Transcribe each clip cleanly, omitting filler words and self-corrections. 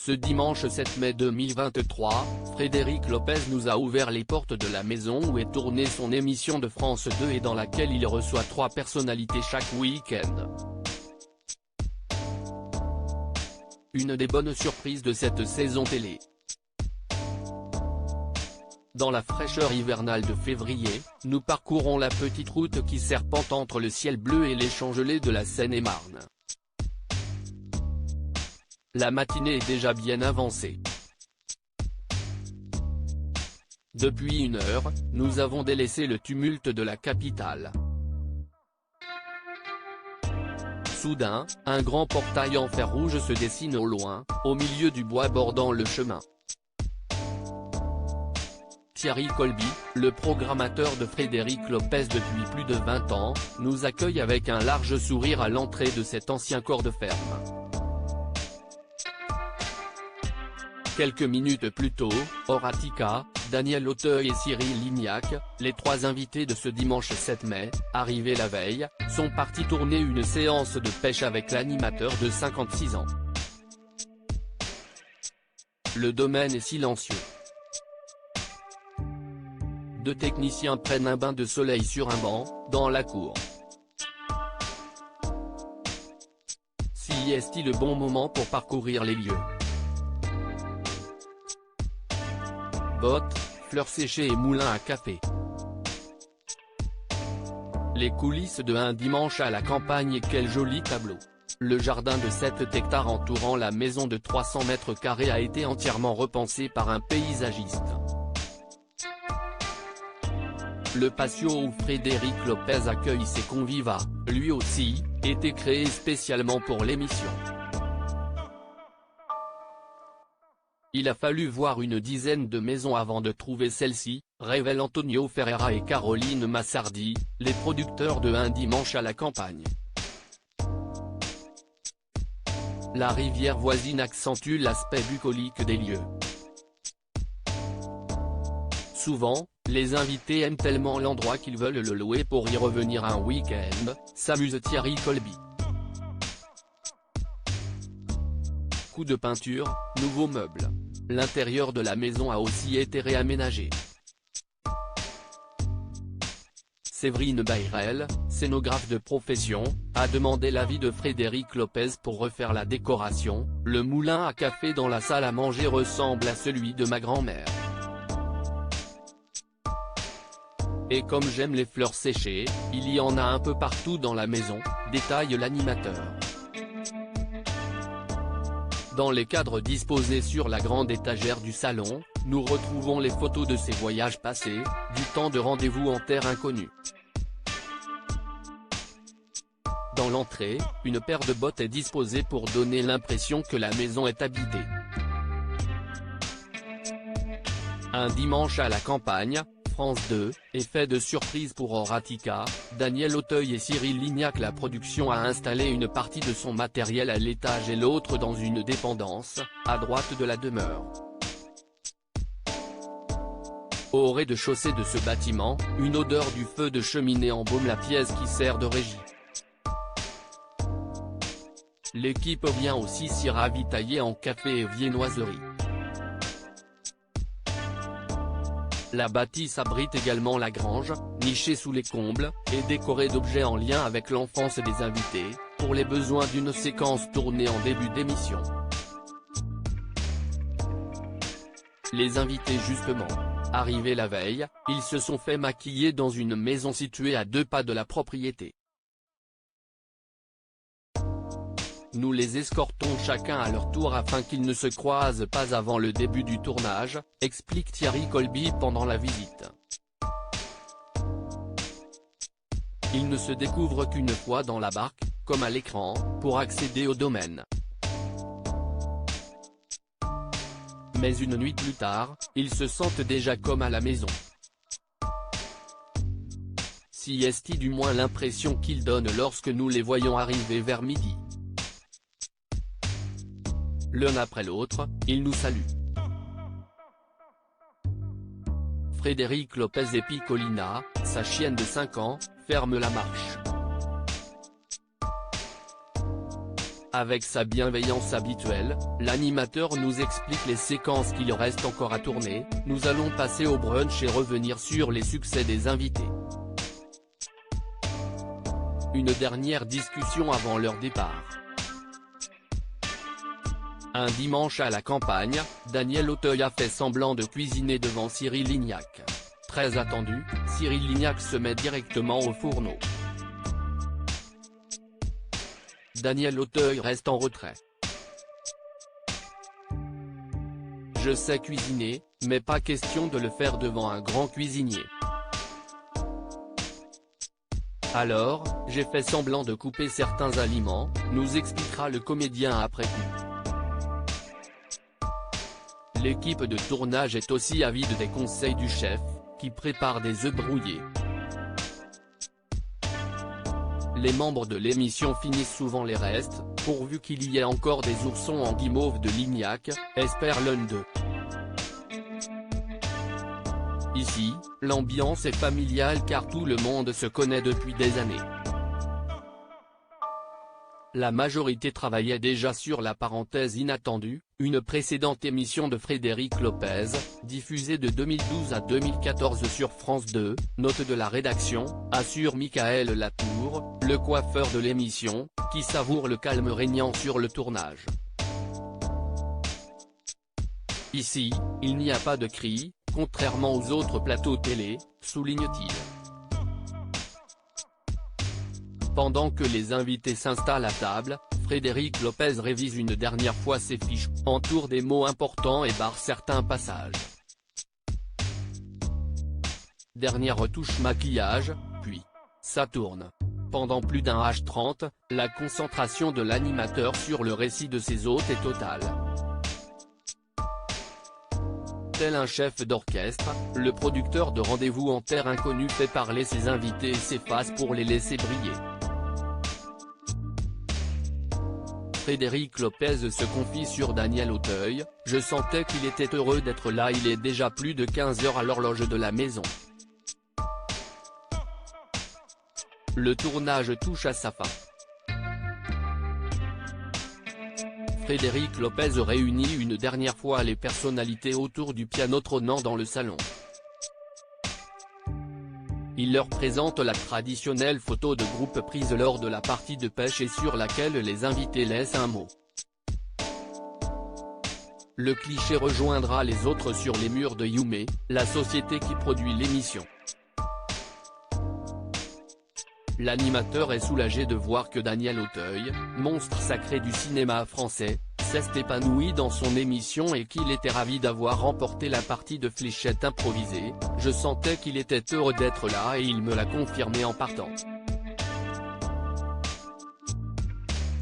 Ce dimanche 7 mai 2023, Frédéric Lopez nous a ouvert les portes de la maison où est tournée son émission de France 2 et dans laquelle il reçoit 3 personnalités chaque week-end. Une des bonnes surprises de cette saison télé. Dans la fraîcheur hivernale de février, nous parcourons la petite route qui serpente entre le ciel bleu et les champs gelés de la Seine-et-Marne. La matinée est déjà bien avancée. Depuis 1 heure, nous avons délaissé le tumulte de la capitale. Soudain, un grand portail en fer rouge se dessine au loin, au milieu du bois bordant le chemin. Thierry Colby, le programmateur de Frédéric Lopez depuis plus de 20 ans, nous accueille avec un large sourire à l'entrée de cet ancien corps de ferme. Quelques minutes plus tôt, Horatica, Daniel Auteuil et Cyril Lignac, les 3 invités de ce dimanche 7 mai, arrivés la veille, sont partis tourner une séance de pêche avec l'animateur de 56 ans. Le domaine est silencieux. 2 techniciens prennent un bain de soleil sur un banc, dans la cour. Si est-il le bon moment pour parcourir les lieux? Bottes, fleurs séchées et moulins à café. Les coulisses de un dimanche à la campagne et quel joli tableau. Le jardin de 7 hectares entourant la maison de 300 mètres carrés a été entièrement repensé par un paysagiste. Le patio où Frédéric Lopez accueille ses convives a, lui aussi, été créé spécialement pour l'émission. Il a fallu voir une dizaine de maisons avant de trouver celle-ci, révèlent Antonio Ferreira et Caroline Massardi, les producteurs de Un dimanche à la campagne. La rivière voisine accentue l'aspect bucolique des lieux. Souvent, les invités aiment tellement l'endroit qu'ils veulent le louer pour y revenir un week-end, s'amuse Thierry Colby. Coup de peinture, nouveaux meubles. L'intérieur de la maison a aussi été réaménagé. Séverine Bayrel, scénographe de profession, a demandé l'avis de Frédéric Lopez pour refaire la décoration. Le moulin à café dans la salle à manger ressemble à celui de ma grand-mère. Et comme j'aime les fleurs séchées, il y en a un peu partout dans la maison, détaille l'animateur. Dans les cadres disposés sur la grande étagère du salon, nous retrouvons les photos de ses voyages passés, du temps de rendez-vous en terre inconnue. Dans l'entrée, une paire de bottes est disposée pour donner l'impression que la maison est habitée. Un dimanche à la campagne, France 2, effet de surprise pour Horatica, Daniel Auteuil et Cyril Lignac. La production a installé une partie de son matériel à l'étage et l'autre dans une dépendance, à droite de la demeure. Au rez-de-chaussée de ce bâtiment, une odeur du feu de cheminée embaume la pièce qui sert de régie. L'équipe vient aussi s'y ravitailler en café et viennoiserie. La bâtisse abrite également la grange, nichée sous les combles, et décorée d'objets en lien avec l'enfance des invités, pour les besoins d'une séquence tournée en début d'émission. Les invités justement. Arrivés la veille, ils se sont fait maquiller dans une maison située à 2 pas de la propriété. Nous les escortons chacun à leur tour afin qu'ils ne se croisent pas avant le début du tournage, explique Thierry Colby pendant la visite. Ils ne se découvrent qu'une fois dans la barque, comme à l'écran, pour accéder au domaine. Mais une nuit plus tard, ils se sentent déjà comme à la maison. Si est-il du moins l'impression qu'ils donnent lorsque nous les voyons arriver vers midi. L'un après l'autre, ils nous saluent. Frédéric Lopez et Piccolina, sa chienne de 5 ans, ferment la marche. Avec sa bienveillance habituelle, l'animateur nous explique les séquences qu'il reste encore à tourner. Nous allons passer au brunch et revenir sur les succès des invités. Une dernière discussion avant leur départ. Un dimanche à la campagne, Daniel Auteuil a fait semblant de cuisiner devant Cyril Lignac. Très attendu, Cyril Lignac se met directement au fourneau. Daniel Auteuil reste en retrait. Je sais cuisiner, mais pas question de le faire devant un grand cuisinier. Alors, j'ai fait semblant de couper certains aliments, nous expliquera le comédien après coup. L'équipe de tournage est aussi avide des conseils du chef, qui prépare des œufs brouillés. Les membres de l'émission finissent souvent les restes, pourvu qu'il y ait encore des oursons en guimauve de Lignac, espère l'un d'eux. Ici, l'ambiance est familiale car tout le monde se connaît depuis des années. La majorité travaillait déjà sur La parenthèse inattendue, une précédente émission de Frédéric Lopez, diffusée de 2012 à 2014 sur France 2, note de la rédaction, assure Michael Latour, le coiffeur de l'émission, qui savoure le calme régnant sur le tournage. Ici, il n'y a pas de cris, contrairement aux autres plateaux télé, souligne-t-il. Pendant que les invités s'installent à table, Frédéric Lopez révise une dernière fois ses fiches, entoure des mots importants et barre certains passages. Dernière retouche maquillage, puis, ça tourne. Pendant plus d'un H30, la concentration de l'animateur sur le récit de ses hôtes est totale. Tel un chef d'orchestre, le producteur de Rendez-vous en terre inconnue fait parler ses invités et s'efface pour les laisser briller. Frédéric Lopez se confie sur Daniel Auteuil, « Je sentais qu'il était heureux d'être là, il est déjà plus de 15 heures à l'horloge de la maison. Le tournage touche à sa fin. » Frédéric Lopez réunit une dernière fois les personnalités autour du piano trônant dans le salon. Il leur présente la traditionnelle photo de groupe prise lors de la partie de pêche et sur laquelle les invités laissent un mot. Le cliché rejoindra les autres sur les murs de Yume, la société qui produit l'émission. L'animateur est soulagé de voir que Daniel Auteuil, monstre sacré du cinéma français, s'est épanoui dans son émission et qu'il était ravi d'avoir remporté la partie de fléchette improvisée. « Je sentais qu'il était heureux d'être là et il me l'a confirmé en partant.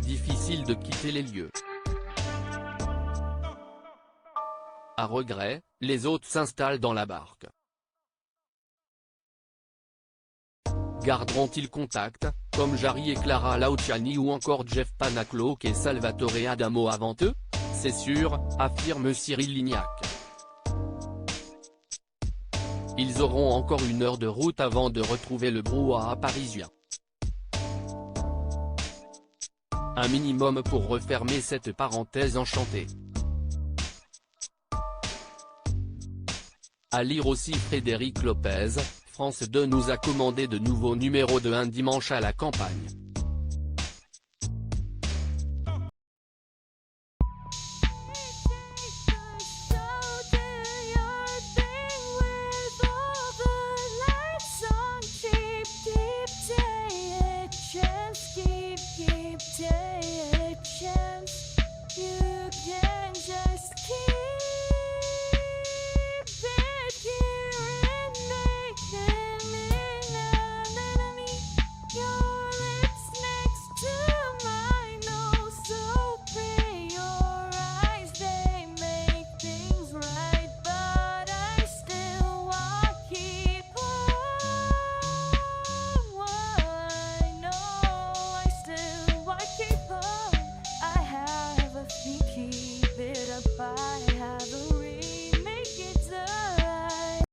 Difficile de quitter les lieux. » À regret, les hôtes s'installent dans la barque. Garderont-ils contact, comme Jarry et Clara Lauthiani ou encore Jeff Panaclock et Salvatore Adamo avant eux? C'est sûr, affirme Cyril Lignac. Ils auront encore 1 heure de route avant de retrouver le brouhaha parisien. Un minimum pour refermer cette parenthèse enchantée. À lire aussi Frédéric Lopez, France 2 nous a commandé de nouveaux numéros de Un dimanche à la campagne.